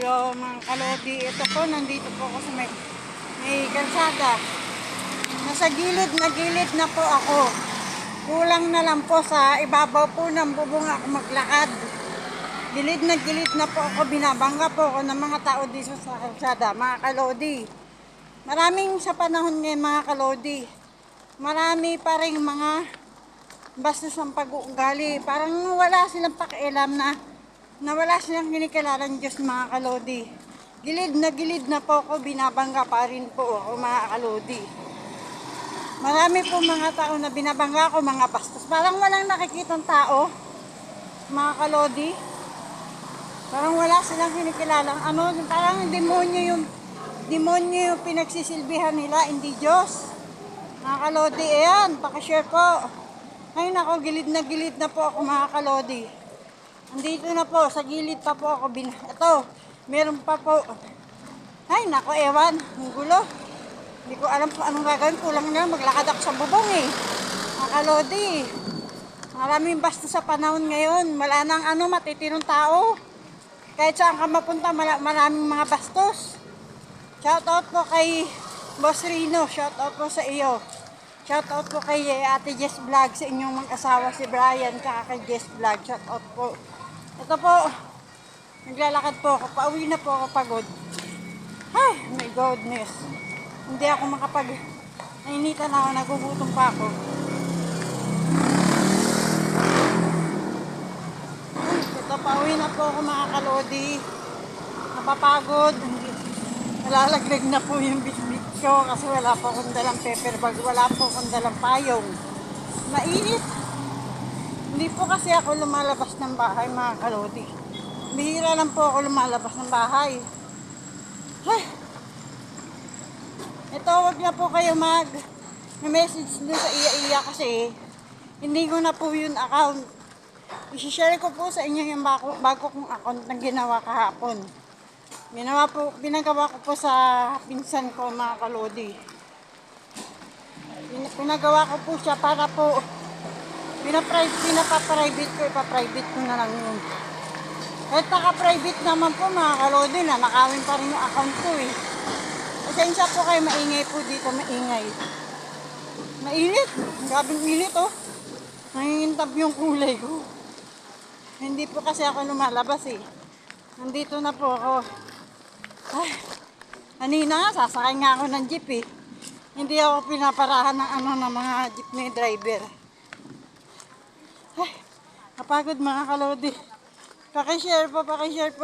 Hello mga kalodi, ito po, nandito po ako sa may kalsada. Nasa gilid na po ako. Kulang na lang po sa ibabaw po ng bubong ako maglakad. Gilid na po ako, binabangga po ako ng mga tao dito sa kalsada, mga kalodi. Maraming sa panahon ngayon mga kalodi, marami pa rin mga bastos ang pag-uugali. Parang wala silang pakialam na wala silang kinikilalang Diyos mga kalodi. Gilid na po ako, binabangga pa rin po ako mga kalodi. Marami po mga tao na binabangga ako, mga bastos. Parang walang nakikitang tao mga kalodi. Parang wala silang kinikilalang parang demonyo yung pinagsisilbihan nila, hindi Diyos. Mga kalodi, ayan, pakishare po. Ay nako, gilid na po ako mga kalodi. Andito na po, sa gilid pa po ako. Ito, meron pa po. Ay nako, ewan, ang gulo. Hindi ko alam kung anong gagawin. Kulang na, maglakad ako sa bubong eh. Mga kalodi, maraming basta sa panahon ngayon. Wala nang matitirong tao. Kahit saan ka mapunta, maraming mga bastos. Shoutout po kay Boss Rino. Shoutout po sa iyo. Shoutout po kay Ate Jess Vlog, sa inyong mag-asawa si Brian, kaka kay Jess Vlog. Shoutout po. Ito po, naglalakad po ako. Pauwi na po ako pagod. Ay, my goodness. Hindi ako nainitan ako, nagugutom pa ako. Ito, pauwi na po ako mga kalodi. Napapagod. Nalalaglag na po yung bitbit ko kasi wala po akong dalang paper bag, wala po akong dalang payong. Mainit. Hindi po kasi ako lumalabas ng bahay mga kalodi. Bihira lang po ako lumalabas ng bahay. Ay. Ito, wag na po kayo mag-message dun sa iya-iya kasi hindi ko na po yun account. I-share ko po sa inyo yung bago kong account na ginawa kahapon. Pinagawa ko po sa pinsan ko mga kalodi. Pinagawa ko po siya para po pinapaprivate ko, ipaprivate ko na lang yun. Kahit naka-private naman po mga kalodi, na nakawin pa rin yung account ko eh. Pasensya po kayo, maingay po dito, maingay. Mainit, grabing init oh. Nangingintab yung kulay ko. Hindi po kasi ako lumalabas eh. Nandito na po ako. Ay, kanina nga, sasakay nga ako ng jeep eh. Hindi ako pinaparahan ng mga jeepney driver. Ay, kapagod mga kalodi. Pakishare po.